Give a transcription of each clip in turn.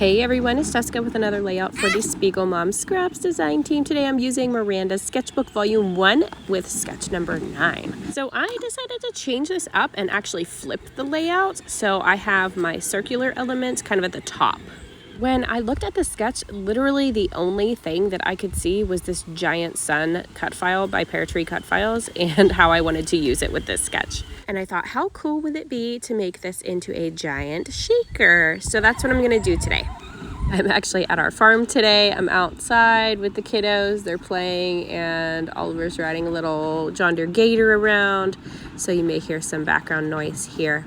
Hey everyone, it's Jessica with another layout for the Spiegel Mom Scraps design team. Today I'm using Miranda's Sketchbook Volume 1 with sketch number 9. So I decided to change this up and actually flip the layout. So I have my circular elements kind of at the top. When I looked at the sketch, literally the only thing that I could see was this giant sun cut file by Pear Tree Cut Files and how I wanted to use it with this sketch. And I thought, how cool would it be to make this into a giant shaker? So that's what I'm gonna do today. I'm actually at our farm today. I'm outside with the kiddos. They're playing and Oliver's riding a little John Deere Gator around. So you may hear some background noise here.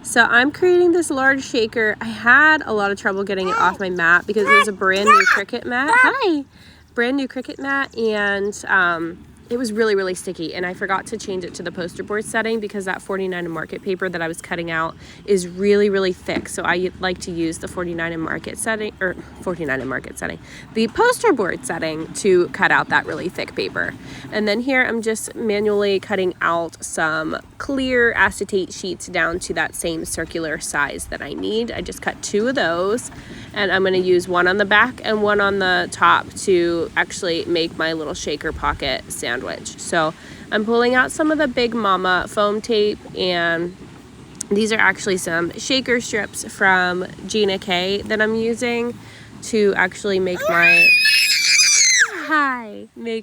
So I'm creating this large shaker. I had a lot of trouble getting it off my mat because it was a brand new Cricut mat. Hi! Brand new Cricut mat, and it was really sticky, and I forgot to change it to the poster board setting because that 49 and market paper that I was cutting out is really thick. So I like to use the 49 and market setting, or 49 and market setting, the poster board setting to cut out that really thick paper. And then here I'm just manually cutting out some clear acetate sheets down to that same circular size that I need. I just cut 2 of those, and I'm going to use one on the back and one on the top to actually make my little shaker pocket sandwich. So I'm pulling out some of the Big Mama foam tape, and these are actually some shaker strips from Gina K that I'm using to actually make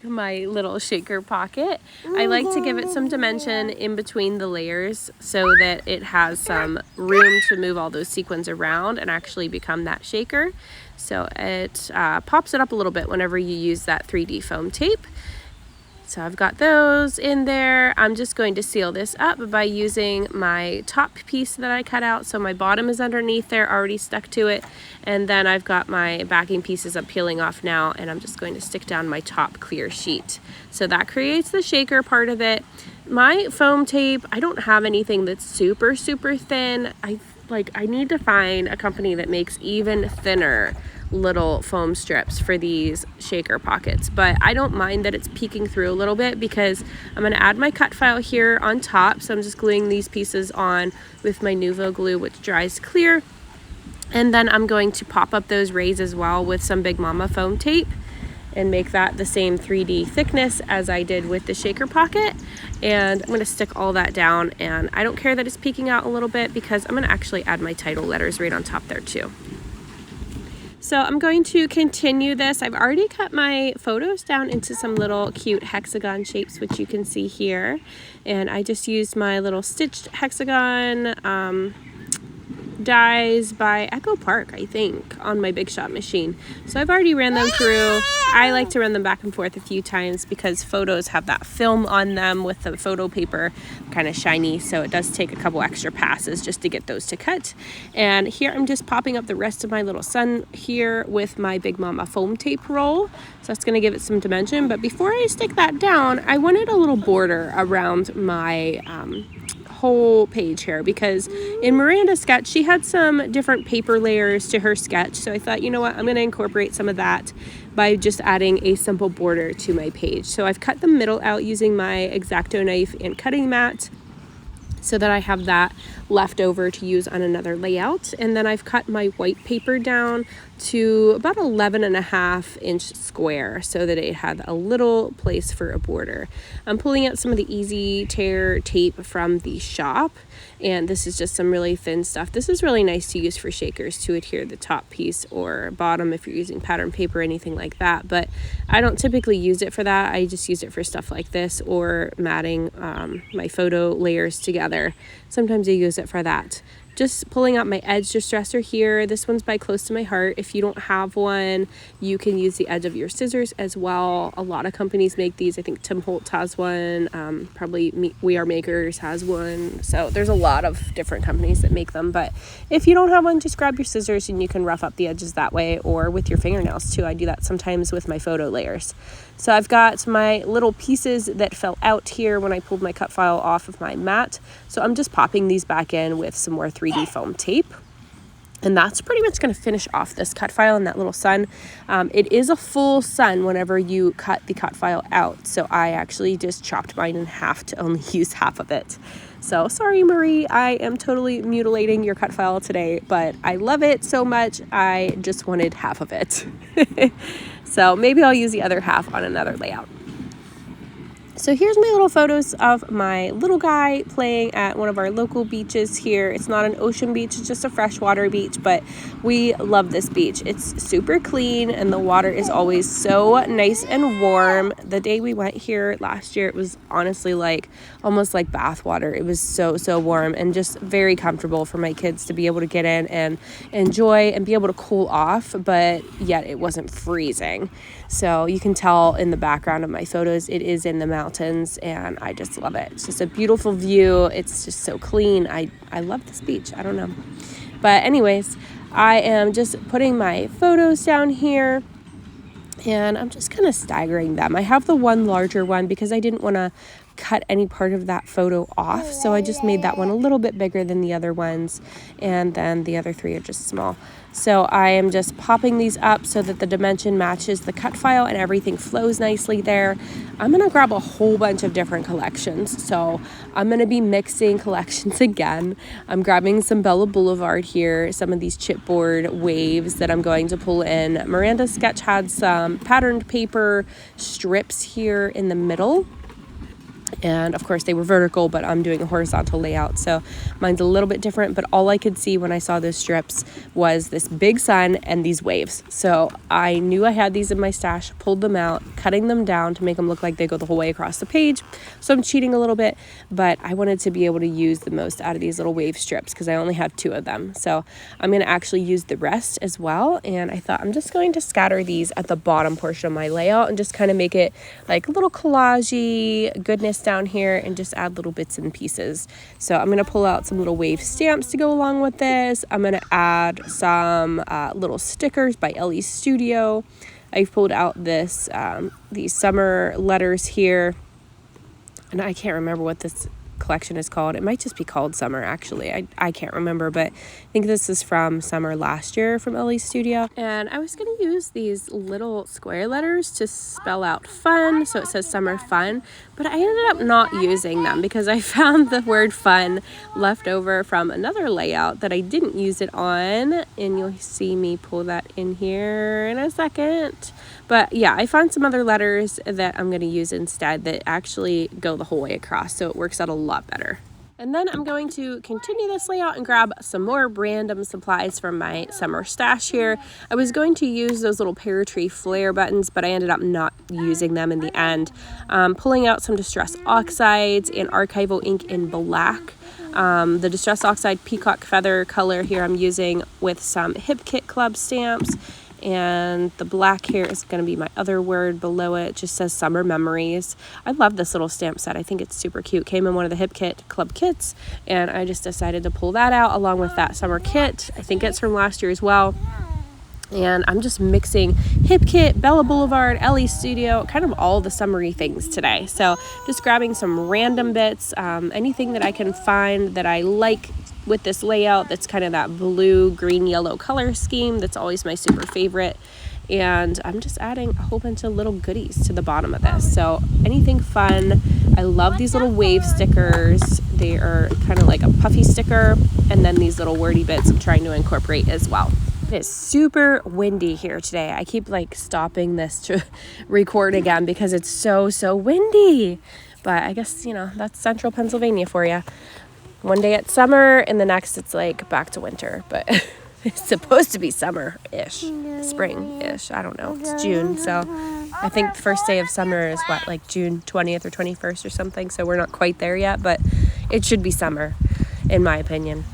my little shaker pocket. I like to give it some dimension in between the layers so that it has some room to move all those sequins around and actually become that shaker. So it pops it up a little bit whenever you use that 3D foam tape. So I've got those in there. I'm just going to seal this up by using my top piece that I cut out. So my bottom is underneath there, already stuck to it. And then I've got my backing pieces I'm peeling off now, and I'm just going to stick down my top clear sheet. So that creates the shaker part of it. My foam tape, I don't have anything that's super thin. I need to find a company that makes even thinner little foam strips for these shaker pockets, but I don't mind that it's peeking through a little bit because I'm going to add my cut file here on top. So I'm just gluing these pieces on with my Nuvo glue, which dries clear, and then I'm going to pop up those rays as well with some Big Mama foam tape and make that the same 3D thickness as I did with the shaker pocket. And I'm going to stick all that down, and I don't care that it's peeking out a little bit because I'm going to actually add my title letters right on top there too. So I'm going to continue this. I've already cut my photos down into some little cute hexagon shapes, which you can see here. And I just used my little stitched hexagon dies by Echo Park, I think, on my Big Shot machine. So I've already ran them through. I like to run them back and forth a few times because photos have that film on them with the photo paper kind of shiny, so it does take a couple extra passes just to get those to cut. And here I'm just popping up the rest of my little sun here with my Big Mama foam tape roll. So that's going to give it some dimension. But before I stick that down, I wanted a little border around my whole page here because in Miranda's sketch she had some different paper layers to her sketch, so I thought, you know what, I'm going to incorporate some of that by just adding a simple border to my page. So I've cut the middle out using my X-Acto knife and cutting mat so that I have that left over to use on another layout. And then I've cut my white paper down to about 11.5 inch square so that it had a little place for a border. I'm pulling out some of the easy tear tape from the shop, and this is just some really thin stuff. This is really nice to use for shakers to adhere the top piece or bottom if you're using pattern paper or anything like that, but I don't typically use it for that. I just use it for stuff like this or matting my photo layers together. Sometimes I use it for that. Just pulling out my edge distressor here. This one's by Close to My Heart. If you don't have one, you can use the edge of your scissors as well. A lot of companies make these. I think Tim Holtz has one. Probably We Are Makers has one. So there's a lot of different companies that make them. But if you don't have one, just grab your scissors and you can rough up the edges that way, or with your fingernails too. I do that sometimes with my photo layers. So I've got my little pieces that fell out here when I pulled my cut file off of my mat. So I'm just popping these back in with some more 3D foam tape. And that's pretty much going to finish off this cut file and that little sun. It is a full sun whenever you cut the cut file out. So I actually just chopped mine in half to only use half of it. So sorry, Marie, I am totally mutilating your cut file today, but I love it so much. I just wanted half of it. So maybe I'll use the other half on another layout. So here's my little photos of my little guy playing at one of our local beaches here. It's not an ocean beach, it's just a freshwater beach, but we love this beach. It's super clean and the water is always so nice and warm. The day we went here last year, it was honestly like almost like bath water. It was so warm and just very comfortable for my kids to be able to get in and enjoy and be able to cool off, but yet it wasn't freezing. So you can tell in the background of my photos, it is in the mountains and I just love it. It's just a beautiful view. It's just so clean. I love this beach. I don't know. But anyways, I am just putting my photos down here and I'm just kind of staggering them. I have the one larger one because I didn't want to cut any part of that photo off. So I just made that one a little bit bigger than the other ones. And then the other three are just small. So I am just popping these up so that the dimension matches the cut file and everything flows nicely there. I'm going to grab a whole bunch of different collections. So I'm going to be mixing collections again. I'm grabbing some Blvd here, some of these chipboard waves that I'm going to pull in. Miranda's sketch had some patterned paper strips here in the middle. And of course they were vertical, but I'm doing a horizontal layout. So mine's a little bit different, but all I could see when I saw those strips was this big sun and these waves. So I knew I had these in my stash, pulled them out, cutting them down to make them look like they go the whole way across the page. So I'm cheating a little bit, but I wanted to be able to use the most out of these little wave strips because I only have 2 of them. So I'm going to actually use the rest as well. And I thought I'm just going to scatter these at the bottom portion of my layout and just kind of make it like a little collage-y goodness down here and just add little bits and pieces. So I'm going to pull out some little wave stamps to go along with this. I'm going to add some little stickers by Elle Studio. I've pulled out this these summer letters here, and I can't remember what this collection is called. It might just be called Summer, actually. I can't remember, but I think this is from summer last year from Elle Studio. And I was going to use these little square letters to spell out fun, so it says summer fun, but I ended up not using them because I found the word fun left over from another layout that I didn't use it on, and you'll see me pull that in here in a second. But yeah, I found some other letters that I'm going to use instead that actually go the whole way across, so it works out a lot better. And then I'm going to continue this layout and grab some more random supplies from my summer stash here. I was going to use those little pear tree flare buttons, but I ended up not using them in the end. Pulling out some Distress Oxides and Archival ink in black. The Distress Oxide Peacock Feather color here I'm using with some Hip Kit Club stamps. And the black here is going to be my other word below it. It just says Summer Memories. I love this little stamp set. I think it's super cute. Came in one of the Hip Kit Club kits, and I just decided to pull that out along with that summer kit. I think it's from last year as well. And I'm just mixing Hip Kit, Blvd, Elle Studio, kind of all the summery things today. So just grabbing some random bits, anything that I can find that I like with this layout that's kind of that blue, green, yellow color scheme. That's always my super favorite. And I'm just adding a whole bunch of little goodies to the bottom of this. So anything fun. I love these little wave stickers. They are kind of like a puffy sticker. And then these little wordy bits I'm trying to incorporate as well. It is super windy here today. I keep like stopping this to record again because it's so windy. But I guess, you know, that's central Pennsylvania for you. One day it's summer and the next it's like back to winter, but it's supposed to be summer-ish, spring-ish. I don't know. It's June, so I think the first day of summer is what, like June 20th or 21st or something. So we're not quite there yet, but it should be summer in my opinion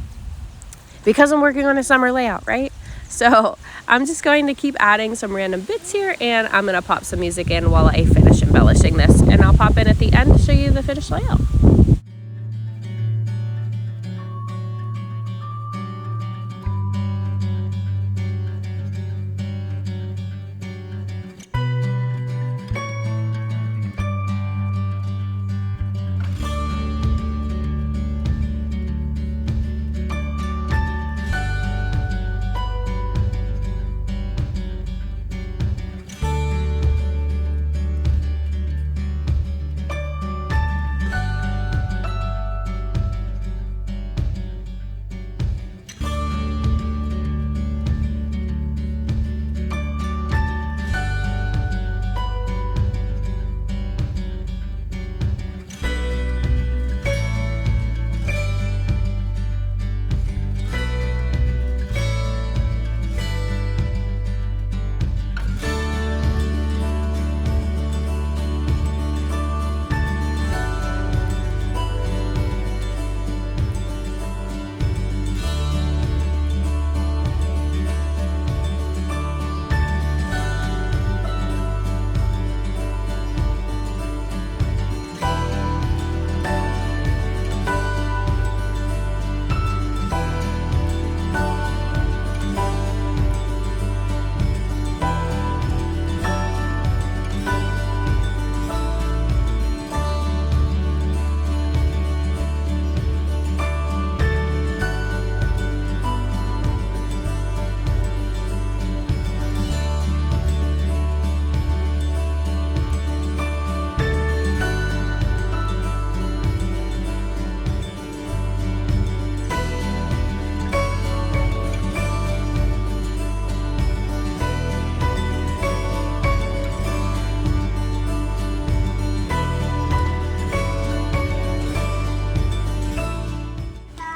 because I'm working on a summer layout, right? So I'm just going to keep adding some random bits here, and I'm going to pop some music in while I finish embellishing this, and I'll pop in at the end to show you the finished layout.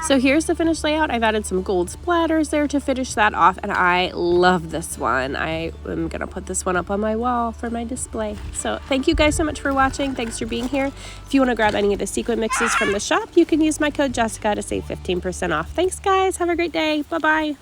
So here's the finished layout. I've added some gold splatters there to finish that off, and I love this one. I am gonna put this one up on my wall for my display. So thank you guys so much for watching. Thanks for being here. If you want to grab any of the sequin mixes from the shop, you can use my code Jessica to save 15% off. Thanks guys, have a great day. Bye-bye.